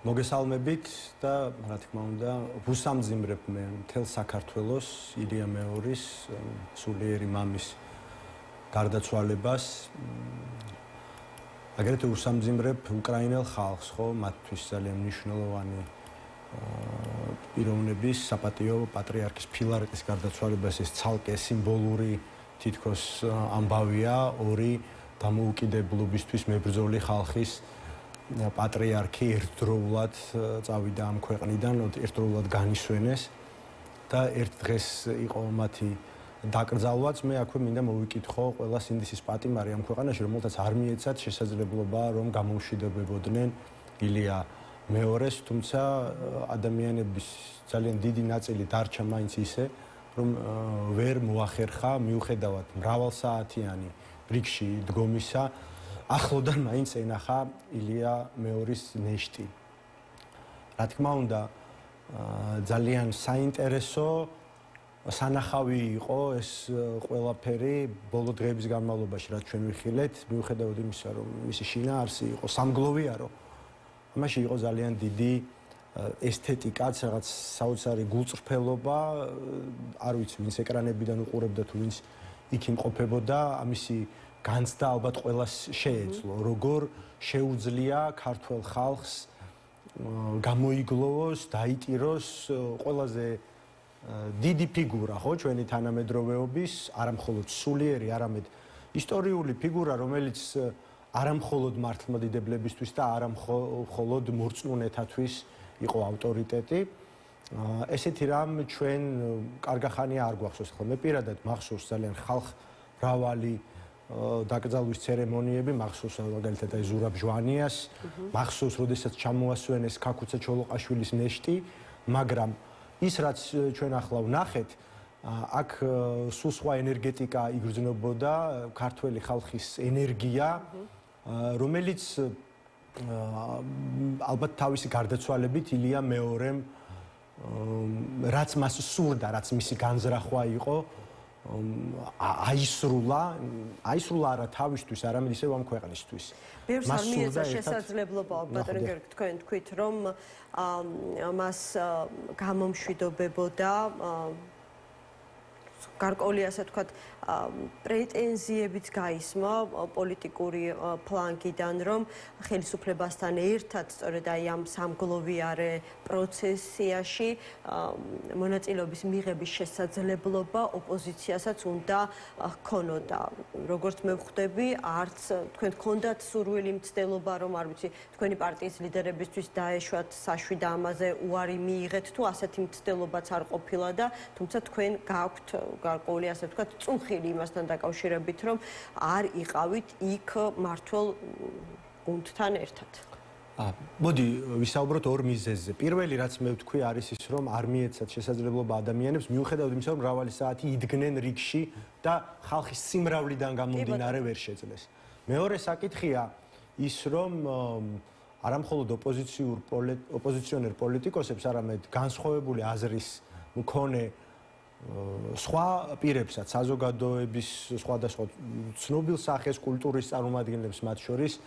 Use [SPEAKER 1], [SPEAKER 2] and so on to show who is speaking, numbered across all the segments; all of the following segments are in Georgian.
[SPEAKER 1] მოგესალმებით და რა თქმა უნდა, ვუსამძიმრებ მე მთელ საქართველოს ილია მეორის სულიერი მამის გარდაცვალებას. აგრეთვე ვუსამძიმრებ უკრაინელ ხალხს, ხო, მათთვის ძალიან მნიშვნელოვანი პიროვნების საპატიო პატრიარქის ფილარეტის გარდაცვალებას ეს ცალკე სიმბოლური თითქოს ამბავია ორი დამოუკიდებლობისთვის მებრძოლი ხალხის პატრიარქი ერთდროულად წავიდა ამ ქვეყნიდან, ერთდროულად განისვენეს და ერთ დღეს იყო მათი დაკრძალვაც. მე აქვე მინდა მოვიკითხო ყველა სინდისის პატიმარი ამ ქვეყანაში, რომელთაც არ მიეცათ შესაძლებლობა რომ გამომშვიდებებოდნენ ილია მეორეს, თუმცა ადამიანების ძალიან დიდი ნაწილი დარჩა მაინც ისე, რომ ვერ მოახერხა მიუხედავად მრავალსაათიანი რიგში დგომისა, ახლოდან მაინც ენახა ილია მეორის ნეშტი. რა თქმა უნდა, ძალიან საინტერესო სანახავი იყო ეს ყველაფერი ბოლო დღეების განმავლობაში, რაც ჩვენ ვიხილეთ, მიუხედავად იმისა, რომ მისი შინაარსი იყო სამგლოვიარო, ამაში იყო ძალიან დიდი ესთეტიკაც, რაღაც საოცარი გულწრფელობა, არ ვიცი, ვინც ეკრანებიდან უყურებდა თუ ვინც იქ იმყოფებოდა, ამისი განცდა ალბათ ყველას შეეძლო, როგორ შეუძლია ქართველ ხალხს გამოიგლოვოს, დაიტიროს ყველაზე დიდი ფიგურა, ხო, ჩვენი თანამედროვეობის, არამხოლოდ სულიერი, არამედ ისტორიული ფიგურა, რომელიც არამხოლოდ მართლმადიდებლებისთვის და არამხოლოდ მორწმუნეთათვის იყო ავტორიტეტი. ესეთი რამ ჩვენ კარგახანია არ გვახსოვს, ხო, მე პირადად მახსოვს ძალიან ხალხმრავალი დაკრძალვის ცერემონიები, მახსოვს მაგალითად აი ზურაბ ჟვანიას, მახსოვს, როდესაც ჩამოასვენეს ქაქუცა ჩოლოყაშვილის ნეშტი, მაგრამ ის რაც ჩვენ ახლა ვნახეთ, აქ სულ სხვა ენერგეტიკა იგრძნობოდა, ქართველი ხალხის ენერგია, რომელიც ალბათ თავისი გარდაცვალებით ილია მეორემ რაც მას სურდა, რაც მისი განზრახვა იყო, აისრულა არა თავისთვის, არამედ ისევ ამ ქვეყნისთვის.
[SPEAKER 2] ბევრს არ მიეცა შესაძლებლობა, ბატონო გიორგი, თქვენ თქვით, რომ მას გამომშვიდობებოდა გარკვეული ასე ვთქვათ პრეტენზიებიც გაისმა პოლიტიკური ფლანგიდან, რომ ხელისუფლებასთან ერთად სწორედ აი ამ სამგლოვიარე პროცესიაში მონაწილეობის მიღების შესაძლებლობა ოპოზიციასაც უნდა ჰქონოდა. როგორც მე ვხვდები, არც თქვენ გქონდათ სურვილი მცდელობა, რომ არ ვიცი, თქვენი პარტიის ლიდერებისთვის დაეშვათ საშვი და ამაზე უარი მიიღეთ, თუ ასეთი მცდელობაც არ ყოფილა და თუმცა თქვენ გაქვთ გარკვეული ასე ვთქვათ წუნხილი იმასთან დაკავშირებით, რომ არ იყავით იქ მართლ გუნდთან ერთად.
[SPEAKER 1] მოდი ვისაუბროთ ორ მიზეზზე. პირველი რაც მე ვთქვი არის ის, რომ არ მიეცათ შესაძლებლობა ადამიანებს მიუხედავად იმისა, რომ მრავალი საათი იდგნენ რიგში და ხალხის სიმრავლიდან გამომდინარე ვერ შეძლეს. მეორე საკითხია ის, რომ არამხოლოდ ოპოზიციონერ პოლიტიკოსებს, არამედ განსხვავებული აზრის მქონე სხვა პირებსაც, საზოგადოების სხვადასხვა ცნობილ სახეს კულტურის წარმომადგენლებს მათ შორის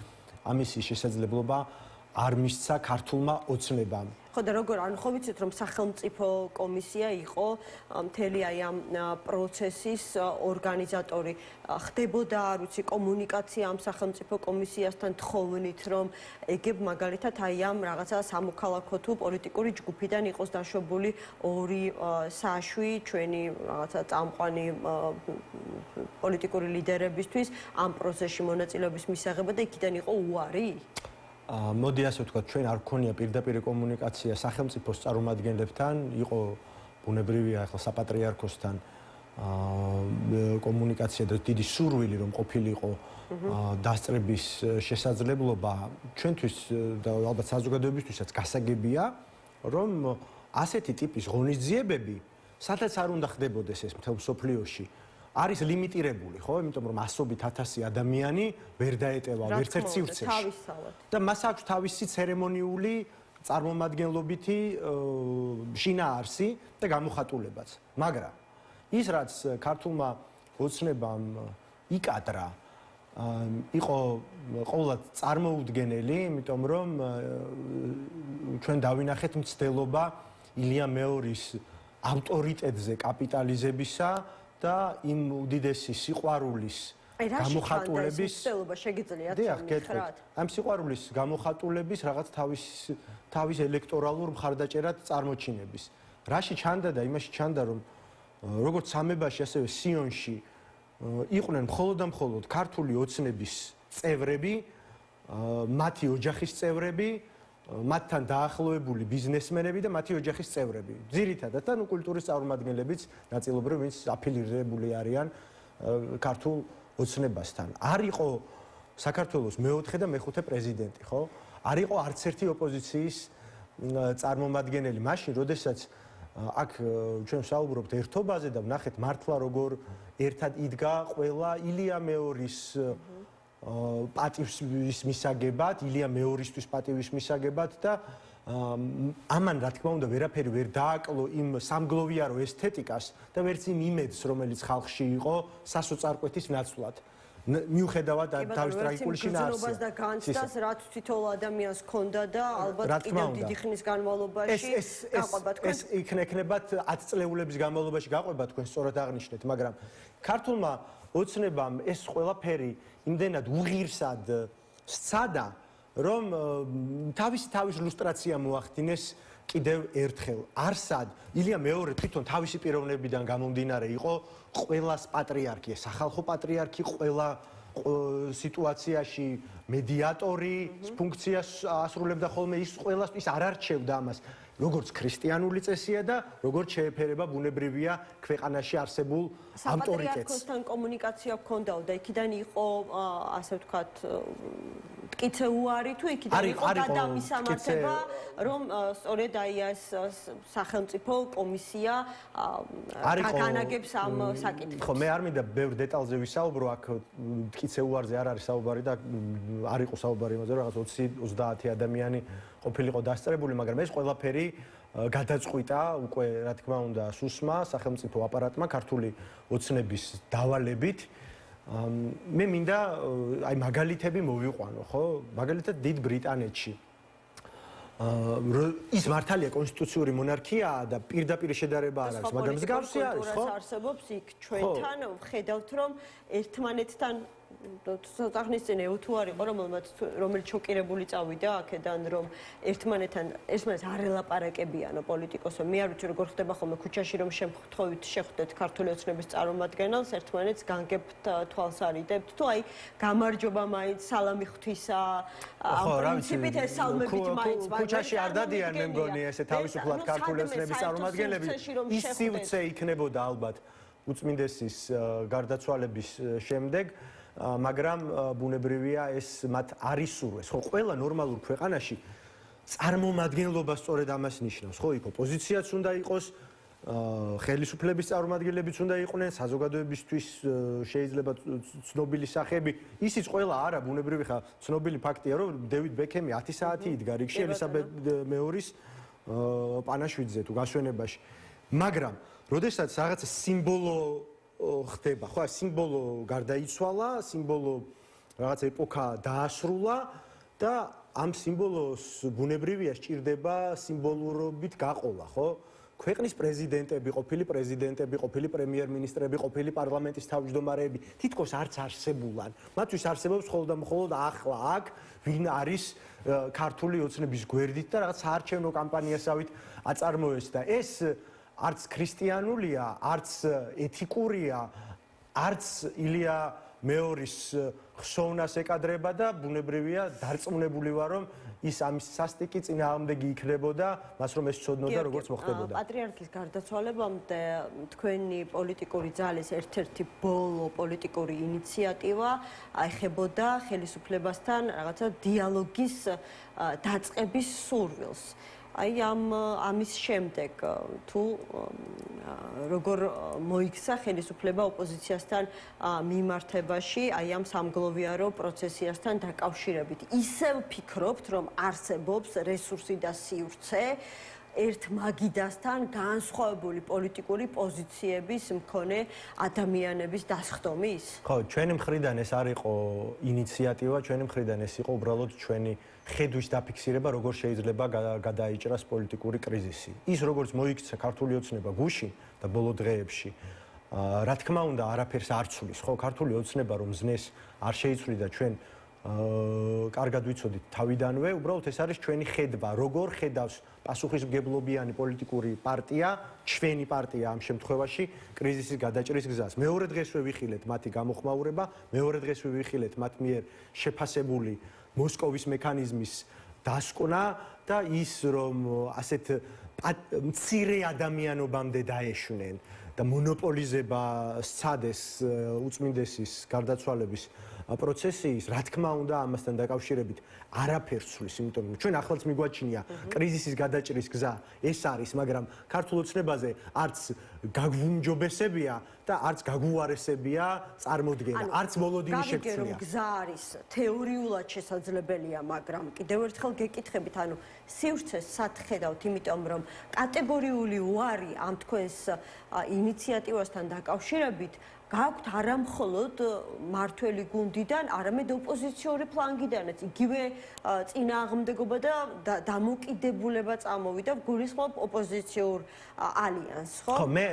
[SPEAKER 1] ამისი შესაძლებლობა არ მისცა ქართულმა ოცნებამ.
[SPEAKER 2] ხო და როგორ ანუ ხო ვიცით რომ სახელმწიფო კომისია იყო მთელი აი ამ პროცესის ორგანიზატორი. ხდებოდა არ ვიცი კომუნიკაცია ამ სახელმწიფო კომისიასთან თხოვნით რომ ეგებ მაგალითად აი ამ რაღაცა სამოქალაქო თუ პოლიტიკური ჯგუფიდან იყოს დაშვებული ორი საშვი ჩვენი რაღაცა წამყვანი პოლიტიკური ლიდერებისთვის ამ პროცესში მონაწილეობის მისაღებად და იქიდან იყო უარი?
[SPEAKER 1] მოდი ასე ვთქვათ, ჩვენ არ გქონია პირდაპირ კომუნიკაცია სახელმწიფოს წარმომადგენლებთან, იყო ბუნებრივია ახლა საპატრიარქოსთან კომუნიკაცია და დიდი სურვილი რომ ყოფილიყო დასწრების შესაძლებლობა. ჩვენთვის და ალბათ საზოგადოებისთვისაც გასაგებია, რომ ასეთი ტიპის ღონისძიებები, სადაც არ უნდა ხდებოდეს ეს მთელ მსოფლიოში, არის ლიმიტირებული, ხო? იმიტომ რომ ასობით ათასი ადამიანი ვერ დაეტევა ვერცერთ სივრცეში. და მას აქვს თავისი ცერემონიული წარმომადგენლობითი შინაარსი და გამოხატულებაც. მაგრამ ის რაც ქართულმა ოცნებამ იკადრა, იყო ყოველად წარმოუდგენელი, იმიტომ რომ ჩვენ დავინახეთ მცდელობა ილია მეორის ავტორიტეტზე კაპიტალიზებისა და იმ უდიდესი სიყვარულის გამოხატულების
[SPEAKER 2] მცდელობა შეგიძლიათ
[SPEAKER 1] მითხრათ? ამ სიყვარულის გამოხატულების რაღაც თავის ელექტორალურ მხარდაჭერად წარმოჩინების. რაში ჩანდა და იმაში ჩანდა, რომ როგორც სამებაში, ასევე სიონში იყვნენ მხოლოდ და მხოლოდ ქართული ოცნების წევრები, მათი ოჯახის წევრები, მათთან დაახლოებული ბიზნესმენები და მათი ოჯახის წევრები. ძირითადად და კულტურის წარმომადგენლებიც ნაწილობრივ ვინც აფილირებული არიან ქართულ ოცნებასთან. არ იყო საქართველოს მეოთხე და მეხუთე პრეზიდენტი, ხო? არ იყო არც ერთი ოპოზიციის წარმომადგენელი. მაშინ, როდესაც აქ ჩვენ საუბრობთ ერთობაზე და ვნახეთ მართლა როგორ ერთად იდგა ყველა ილია მეორის პატივის მისაგებად, ილია მეორისთვის პატივის მისაგებად და ამან რა თქმა უნდა ვერაფერი ვერ დააკლო იმ სამგლოვიარო ესთეტიკას და ვერც იმ იმედს, რომელიც ხალხში იყო სასოწარკვეთის ნაცვლად. მიუხედავად თავის ტრაგიკული შინაარსის
[SPEAKER 2] და განცდას, რაც თითოეულ ადამიანს ჰქონდა და ალბათ კიდევ დიდი ხნის განმავლობაში გაყვება თქვენ.
[SPEAKER 1] ეს იქნებათ 10 წლეულების განმავლობაში გაყვება თქვენ სწორად აღნიშნეთ, მაგრამ ქართულმა ოცნებამ ეს ყველაფერი იმდენად უღირსად სცადა, რომ თავის ლუსტრაცია მოახდინეს კიდევ ერთხელ. არსად ილია მეორე თვითონ თავისი პიროვნებიდან გამომდინარე იყო ყველას პატრიარქი, სახალხო პატრიარქი, ყველა სიტუაციაში მედიატორი ფუნქციას ასრულებდა ხოლმე, ის ყველასთვის არ არჩევდა ამას, როგორც ქრისტიანული წესია და როგორც შეეფერება ბუნებრივია ქვეყანაში არსებულ ავტორიტეტს.
[SPEAKER 2] საპატრიარქოსთან კომუნიკაცია ჰქონდაო და იქიდან იყო ასე ვთქვათ მტკიცეუარი თუ იქიდან იყო გადამისამართება, რომ სწორედ აი ეს სახელმწიფო კომისია განაგებს ამ საკითხებს.
[SPEAKER 1] ხო, მე არ მინდა ბევრ დეტალზე ვისაუბრო, აქ მტკიცეუარზე არ არის საუბარი და არ იყო საუბარი იმაზე, რომ რაღაც 20-30 ადამიანი ყოფილიყო დასწრებული, მაგრამ ეს ყველაფერი გადაწყვიტა უკვე რა თქმა უნდა სუსმა სახელმწიფო აპარატმა ქართული ოცნების დავალებით. მე მინდა აი მაგალითები მოვიყვანო, ხო? მაგალითად დიდ ბრიტანეთში ის მართალია კონსტიტუციური მონარქიაა და პირდაპირ შედარება არ არის, მაგრამ მსგავსი არის, ხო?
[SPEAKER 2] არსებობს იქ ჩვენთან ვხედავთ, რომ ერთმანეთთან აღნიშნეთ ეუთუ არ იყო, რომელიც შოკირებული წავიდა აქედან, რომ ერთმანეთს არ ელაპარაკებიანო პოლიტიკოსო. მე არ ვიცი როგორ ხდება ხოლმე ქუჩაში, რომ შემთხვევით შეხვდეთ ქართული ოცნების წარმომადგენელს, ერთმანეთს განგებთ, თვალს არიდებთ, თუ აი გამარჯობა მაინც სალამი ღვთისა, ამ პრინციპით ესალმებით მაინც,
[SPEAKER 1] ქუჩაში არ დადიან მე მგონი ესე თავისუფლად ქართული ოცნების წარმომადგენლები, ის სივრცე იქნებოდა ალბათ უწმინდესის გარდაცვალების შემდეგ. მაგრამ ბუნებრივია ეს მათ არ ისურვეს. ხო, ყველა ნორმალურ ქვეყანაში წარმომადგენლობა სწორედ ამას ნიშნავს. ხო, იქ ოპოზიციაც უნდა იყოს, ხელისუფლების წარმომადგენლებიც უნდა იყვნენ, საზოგადოებისთვის შეიძლება ცნობილი სახეები. ისიც ყველა არა, ბუნებრივი ხა ცნობილი ფაქტია, რომ დევიდ ბექემი 10 საათი იდგა რიგში ელისაბედ მეორის პანაშვიდზე თუ გასვენებაში. მაგრამ, როდესაც რაღაცა სიმბოლო ხდება, ხო, სიმბოლო გარდაიცვალა, სიმბოლო რაღაც ეპოქა დაასრულა და ამ სიმბოლოს ბუნებრივია სჭირდება სიმბოლურობით გაყოლა, ხო? ქვეყნის პრეზიდენტები, ყოფილი პრეზიდენტები, ყოფილი პრემიერ-მინისტრები, ყოფილი პარლამენტის თავმჯდომარეები თითქოს არც არსებულან. მათთვის არსებობს მხოლოდ ახლა აქ ვინ არის ქართული ოცნების გვერდით და რაღაც საარჩევნო კამპანიასავით აწარმოეს და ეს არც ქრისტიანულია, არც ეთიკურია, არც ილია მეორის ხსოვნას ეკადრება და ბუნებრივია დარწმუნებული ვარ, რომ ის ამის სასტიკი წინააღმდეგი იქნებოდა, მას რომ ეს ცოდნოდა როგორც მოხდებოდა.
[SPEAKER 2] პატრიარქის გარდაცვალებამდე თქვენი პოლიტიკური ძალის ერთ-ერთი ბოლო პოლიტიკური ინიციატივა აიხებოდა ხელისუფლებასთან რაღაცა დიალოგის დაწყების სურვილს. აი ამის შემდეგ თუ როგორ მოიქცა ხელისუფლება ოპოზიციასთან მიმართებაში, აი ამ სამგლოვიარო პროცესიასთან დაკავშირებით. ისევ ფიქრობთ, რომ არსებობს რესურსი და სივრცე ერთ მაგიდასთან განსხვავებული პოლიტიკური პოზიციების მქონე ადამიანების დასხდომის?
[SPEAKER 1] ხო, ჩვენი მხრიდან ეს არ იყო ინიციატივა, ჩვენი მხრიდან ეს იყო უბრალოდ ჩვენი ხედვის დაფიქსირება, როგორ შეიძლება გადაიჭრას პოლიტიკური კრიზისი. ის როგორც მოიქცა ქართული ოცნება გუშინ და ბოლო დღეებში, რა თქმა უნდა, არაფერს არ ცulis, ხო, ქართული ოცნება რომ ზნეს არ შეიცვლიდა ჩვენ კარგად ვიცოდით თავიდანვე, უბრალოდ ეს არის ჩვენი ხედვა, როგორ ხედავს პასუხისმგებლობიანი პოლიტიკური პარტია, ჩვენი პარტია ამ შემთხვევაში კრიზისის გადაჭრის გზას. მეორე დღეს ვიხილეთ მათი გამოხმაურება, მეორე დღეს ვიხილეთ მათ მიერ შეფასებული მოსკოვის მექანიზმის დასკვნა და ის რომ ასეთ მცირე ადამიანობამდე დაეშვნენ და მონოპოლიზება სცადეს უწმინდესის გარდაცვალების პროცესის, რა თქმა უნდა, ამასთან დაკავშირებით არაფერს ცulis, იმიტომ რომ ჩვენ ახლაც მიგვაჩნია კრიზისის გადაჭრის გზა, ეს არის, მაგრამ ქართულ ოცნებაზე არც გაგვუმჯობესებია და არც გაგუარესებია წარმოდგენა, არც მოლოდინის შექმნა.
[SPEAKER 2] გზა არის თეორიულად შესაძლებელია, მაგრამ კიდევ ერთხელ გეკითხებით, ანუ სივრცეს სად ხედავთ, იმიტომ რომ კატეგორიული უარი ამ თქვენს ინიციატივასთან დაკავშირებით გაქვთ არა მხოლოდ მართველი გუნდიდან, არამედ ოპოზიციური ფლანგიდანაც. იგივე წინააღმდეგობა და დამოკიდებულება წამოვიდა გულისხმობ ოპოზიციურ ალიანსს, ხო?
[SPEAKER 1] ხო, მე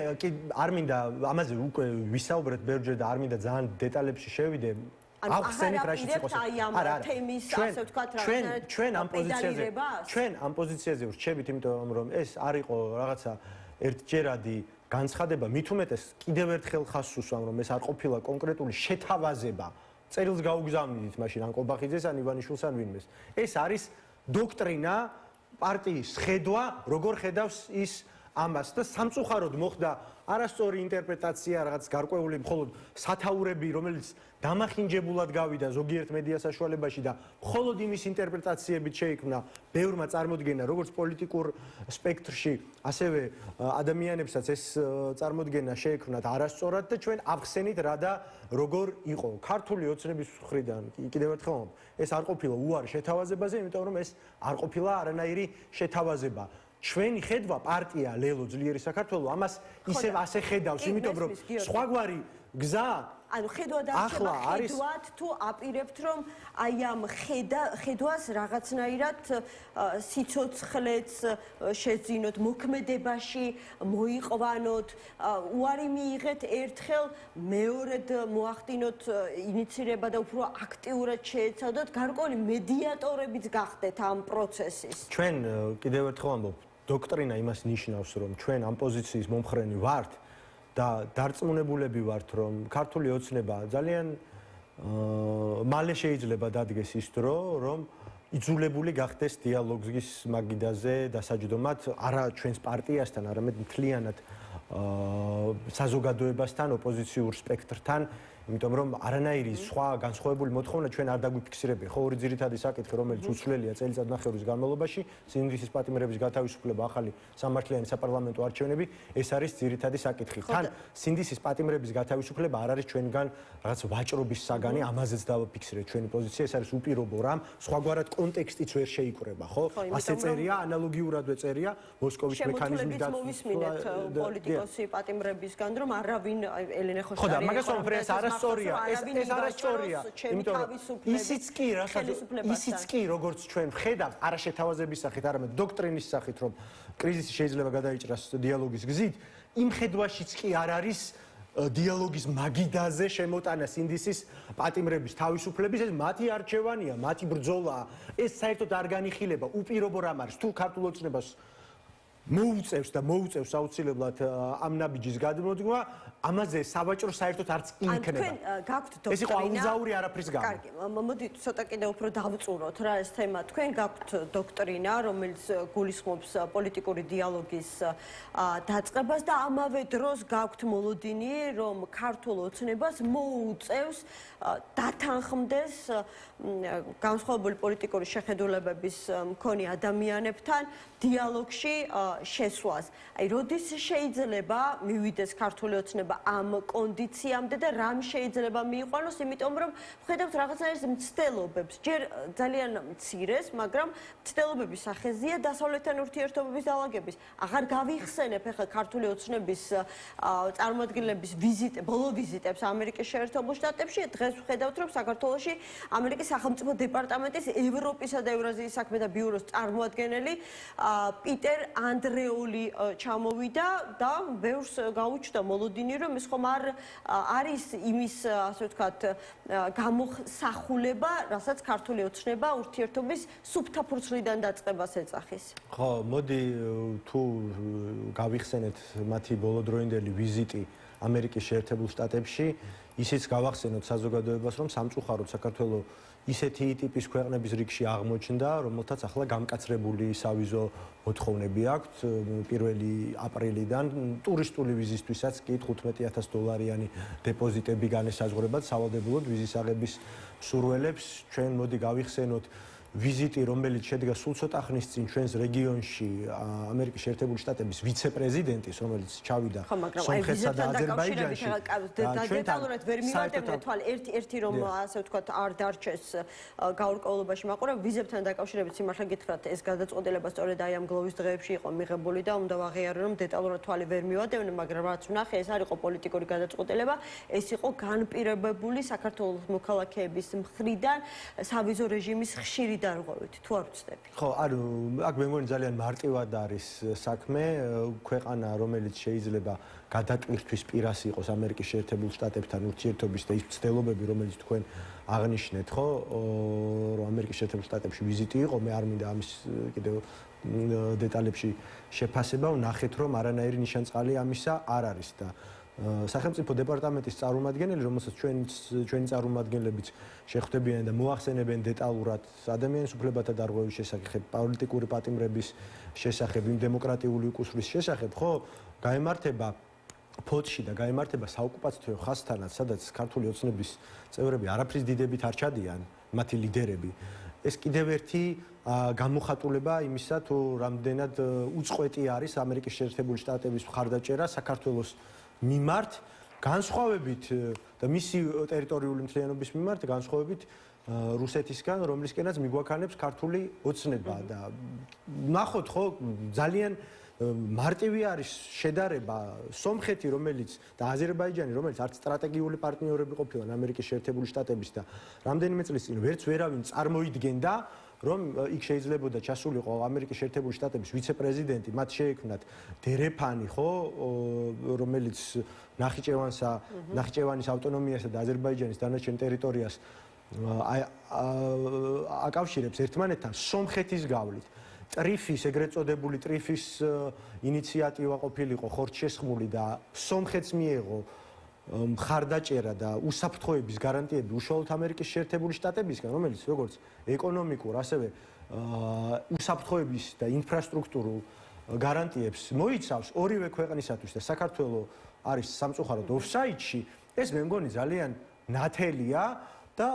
[SPEAKER 1] არ მინდა ამაზე უკვე ვისაუბრეთ ბევრჯერ და არ მინდა ძალიან დეტალებში შევიდე.
[SPEAKER 2] ახსენით რაშიც იყოს. არა, თემის, ასე ვთქვათ,
[SPEAKER 1] ჩვენ ამ პოზიციაზე ვრჩებით, იმიტომ რომ ეს არ იყო რაღაცა ერთჯერადი განცხადება, მით უმეტეს კიდევ ერთხელ ხაზს უსვამ, რომ ეს არ ყოფილა კონკრეტული შეთავაზება. წერილს გაუგზავნიდით მაშინ ან კობახიძეს, ან ივანიშვილს, ან ვინმეს. ეს არის დოქტრინა, პარტიის ხედვა, როგორ ხედავს ის ამას და სამწუხაროდ მოხდა არასწორი ინტერპრეტაცია, რაღაც გარკვეული მხოლოდ სათაურები, რომელიც დამახინჯებულად გავიდა ზოგიერთ მედია საშუალებაში და მხოლოდ იმის ინტერპრეტაციებით შეიქმნა ბევრმა წარმოდგენა, როგორც პოლიტიკურ სპექტრში, ასევე ადამიანებსაც ეს წარმოდგენა შეექმნათ არასწორად და ჩვენ ავხსენით რა და როგორ იყო. ქართული ოცნების მხრიდან კიდევ ერთხელ ეს არ ყოფილა უარი შეთავაზებაზე, იმიტომ რომ ეს არ ყოფილა არანაირი შეთავაზება. ჩვენი ხედვა პარტია ლელო ძლიერი საქართველო ამას ისევ ასე ხედავს, იმიტომ რომ სხვაგვარი გზა
[SPEAKER 2] ანუ ხედვა დარჩება ხედვად თუ აპირებთ რომ აი ამ ხედვას რაღაცნაირად სიცოცხლეც შეძინოთ, მოქმედებაში მოიყვანოთ, უარი მიიღეთ ერთხელ, მეორედ მოახდინოთ ინიცირება და უფრო აქტიურად შეეცადოთ, გარკვეული მედიატორებიც გახდეთ ამ პროცესის.
[SPEAKER 1] ჩვენ კიდევ ერთხელ ამბობ, დოქტრინა იმას ნიშნავს, რომ ჩვენ ამ პოზიციის მომხრენი ვართ და დარწმუნებულები ვართ, რომ ქართული ოცნება ძალიან მალე შეიძლება დადგეს ის დრო, რომ იძულებული გახდეს დიალოგის მაგიდაზე დასაჯდომად არა ჩვენს პარტიასთან, არამედ მთლიანად საზოგადოებასთან, ოპოზიციურ სპექტრთან, იმიტომ რომ არანაირი სხვა განსხვავებული მოთხოვნა ჩვენ არ დაგვიფიქსირებია. ხო, ორი ძირითადი საკითხი, რომელიც უცვლელია წელიწადნახევრის განმავლობაში, სინდისის პატიმრების გათავისუფლება, ახალი სამართლიანი საპარლამენტო არჩევნები, ეს არის ძირითადი საკითხი. თან სინდისის პატიმრების გათავისუფლება არ არის ჩვენგან რაღაც ვაჭრობის საგანი, ამაზეც დავაფიქსირეთ ჩვენი პოზიცია, ეს არის უპირობო რამ, სხვაგვარად კონტექსტიც ვერ შეიკრება, ხო? ასე წერია, ანალოგიურადვე წერია მოსკოვის მექანიზმის
[SPEAKER 2] შემოთვლებით პოლიტიკოსი პატიმრებისგან, რომ არავინ ელენე ხოშტარი
[SPEAKER 1] ხო და მაგას ვამბობ, ეს არასწორია, ეს არასწორია, იმიტომ რომ ისიც კი როგორც ჩვენ ვხედავთ, არა შეთავაზების სახით, არამედ დოქტრინის სახით, რომ კრიზისი შეიძლება გადაიჭრას დიალოგის გზით, იმ ხედვაშიც კი არ არის დიალოგის მაგიდაზე შემოტანა სინდისის პატიმრების თავისუფლების, ეს მათი არჩევანია, მათი ბრძოლაა. ეს საერთოდ არ განიხილება, უპირობო რამ არის, თუ ქართულ ოცნებას მოუწევს და მოუწევს აუცილებლად ამ ნაბიჯის გადმოდგმა, ამაზე სავაჭრო საერთოდ არც იქნება.
[SPEAKER 2] თქვენ გაქვთ დოქტრინა.
[SPEAKER 1] ეს იყო აუგზაური არაფრის გამო.
[SPEAKER 2] კარგი, მოდით ცოტა კიდევ უფრო დავწუროთ რა ეს თემა. თქვენ გაქვთ დოქტრინა, რომელიც გულისხმობს პოლიტიკური დიალოგის დაწყებას და ამავე დროს გაქვთ მოლოდინი, რომ ქართულ ოცნებას მოუწევს დათანხმდეს განსხვავებული პოლიტიკური შეხედულებების მქონე ადამიანებთან დიალოგში შესვლას. აი, როდის შეიძლება მივიდეს ქართული ოცნება ამ კონდიციამდე და რამ შეიძლება მიიყვანოს, იმიტომ რომ ვხედავთ რაღაცნაირ მცდელობებს, ჯერ ძალიან მცირეს, მაგრამ მცდელობების სახეზეა დასავლეთთან ურთიერთობების დაალაგების. აღარ გავიხსენებ ახლა ქართული ოცნების წარმომადგენლების ბოლო ვიზიტებს ამერიკის შეერთებულ შტატებში. დღეს ვხედავთ, რომ საქართველოში ამერიკის სახელმწიფო დეპარტამენტის ევროპისა და ევრაზიის საქმეთა ბიუროს წარმოადგენელი პიტერ ანდრეული ჩამოვიდა და ბევრს გაუჩნდა მოლოდინი, რომ ეს ხომ არ არის იმის, ასე ვთქვათ, გამოსახულება, რასაც ქართული ოცნება ურთიერთობის სუფთა ფურცლიდან დაწყებას ეძახის.
[SPEAKER 1] ხო, მოდი თუ გავიხსენეთ მათი ბოლოდროინდელი ვიზიტი ამერიკის შეერთებულ შტატებში, ისიც გავახსენოთ საზოგადოებას, რომ სამწუხაროდ საქართველოს ისეთი ტიპის ქვეყნების რიგში აღმოჩნდა, რომელთაც ახლა გამკაცრებული სავიზო მოთხოვნები აქვთ 1 აპრილიდან ტურისტული ვიზისთვისაც კი $15,000 დეპოზიტები განესაზღვრებათ სავალდებულოდ ვიზის აღების მსურველებს. ჩვენ მოდი გავიხსენოთ ვიზიტი, რომელიც შედგა სულ ცოტა ხნის წინ ჩვენს რეგიონში ამერიკის შეერთებული შტატების ვიცე-პრეზიდენტის, რომელიც ჩავიდა სომხეთსა და აზერბაიჯანში.
[SPEAKER 2] დეტალურად ვერ მივატებდე თვალ ერთი რომ ასე ვთქვათ არ დარჩეს გაურკვევლობაში მაყურებ ვიზებთან დაკავშირებით სიმართლე გითხრათ ეს გადაწყვეტილება სწორედ აი ამ გლოვის დღეებში იყო მიღებული და უნდა ვაღიარო რომ დეტალურად თვალი ვერ მივატებდე, მაგრამ რაც ვნახე ეს არ იყო პოლიტიკური გადაწყვეტილება, ეს იყო განპირობებული საქართველოს მოქალაქეების მხრიდან სავიზო რეჟიმის ხშირი დარღვევით, თუ არ ვცდები.
[SPEAKER 1] ხო, ანუ აქ მე მგონი ძალიან მარტივად არის საქმე, ქვეყანა, რომელიც შეიძლება გადატვირთვის პირას იყოს ამერიკის შეერთებულ შტატებთან ურთიერთობის და ის მცდელობები, რომელიც თქვენ აღნიშნეთ, ხო, რომ ამერიკის შეერთებულ შტატებში ვიზიტი იყო, მე არ მინდა ამის კიდევ დეტალებში შეფასება, ვნახეთ, რომ არანაირი ნიშანწყალი ამისა არ არის და სახელმწიფო დეპარტამენტის წარმომადგენელი, რომელსაც ჩვენი წარმომადგენლებიც შეხვდებიან და მოახსენებენ დეტალურად ადამიანის უფლებათა დარღვევის შესახებ, პოლიტიკური პატიმრების შესახებ, იმ დემოკრატიული უკუსვრის შესახებ, ხო, გაემართება ფოთში და გაემართება საოკუპაციო ხაზთანაც, სადაც ქართული ოცნების წევრები არაფრის დიდებით არ ჩადიან, მათი ლიდერები. ეს კიდევ ერთი გამოხატულება იმისა, თუ რამდენად უწყვეტი არის ამერიკის შეერთებული შტატების მხარდაჭერა საქართველოს მიმართ, განსხვავებით და მისი ტერიტორიული მთლიანობის მიმართ, განსხვავებით რუსეთისგან, რომლისკენაც მიგვაქანებს ქართული ოცნება და ნახოთ, ხო, ძალიან მარტივი არის შედარება სომხეთი, რომელიც და აზერბაიჯანი, რომელიც არც სტრატეგიული პარტნიორები ყოფილან ამერიკის შეერთებული შტატების და რამდენიმე წლის წინ ვერც ვერავინ წარმოიდგენდა, რომ იქ შეიძლება ჩასულიყო ამერიკის შეერთებული შტატების ვიცე-პრეზიდენტი, მათ შეექმნათ დერეფანი, ხო, რომელიც ნახიჩევანის ავტონომიასა და აზერბაიჯანის დანარჩენ ტერიტორიას აკავშირებს ერთმანეთთან სომხეთის გავლით. ტრიფის, ეგრეთ წოდებული ტრიფის ინიციატივა ყოფილიყო ხორცშესხმული და სომხეთს მიეღო მხარდაჭერა და უსაფრთხოების გარანტიები უშუალოდ ამერიკის შეერთებული შტატებისგან, რომელიც როგორც ეკონომიკურ, ასევე უსაფრთხოების და ინფრასტრუქტურულ გარანტიებს მოიცავს ორივე ქვეყნისათვის და საქართველოს არის სამწუხაროდ ოფსაიდში, ეს მე მგონი ძალიან ნათელია და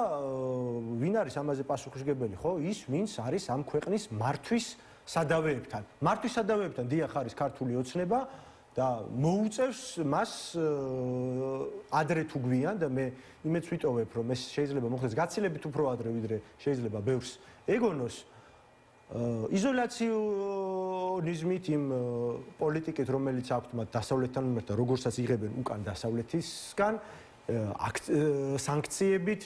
[SPEAKER 1] ვინ არის ამაზე პასუხისმგებელი, ხო? ის, ვინც არის ამ ქვეყნის მართვის სადავეებთან. მართვის სადავეებთან დიახ არის ქართული ოცნება და მოუწევს მას ადრე თუ გვიან და მე იმეც ვიტოვებ, რომ ეს შეიძლება მოხდეს გაცილებით უფრო ადრე, ვიდრე შეიძლება ბევრს ეგონოს იზოლაციონიზმით იმ პოლიტიკით, რომელიც აქვთ მათ დასავლეთთან მიმართ და როგორცაც იღებენ უკან დასავლეთისგან სანქციებით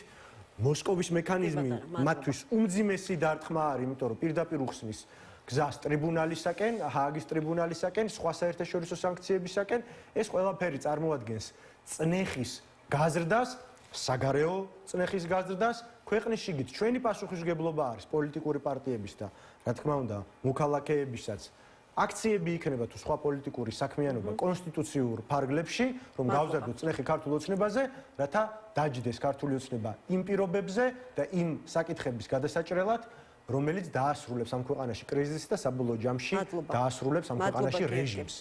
[SPEAKER 1] მოსკოვის მექანიზმი მათთვის უმძიმესი დარტყმა არის, იმიტომ რომ პირდაპირ უხსნის გზას ტრიბუნალისაკენ, ჰააგის ტრიბუნალისაკენ, სხვა საერთაშორისო სანქციებისაკენ, ეს ყველაფერი წარმოადგენს წნეხის გაზრდას, საგარეო წნეხის გაზრდას, ქვეყნის შიგნით ჩვენი პასუხისმგებლობა არის პოლიტიკური პარტიების და რა თქმა უნდა, მოქალაქეებისაც აქციები იქნება თუ სხვა პოლიტიკური საქმიანობა კონსტიტუციურ ფარგლებში, რომ გავზარდოთ წნეხი ქართულ ოცნებაზე, რათა დაჯდეს ქართული ოცნება იმ პირობებზე და იმ საკითხების გადასაჭრელად, რომელიც დაასრულებს ამ ქვეყანაში კრიზისს და საბოლოო ჯამში დაასრულებს ამ ქვეყანაში რეჟიმს.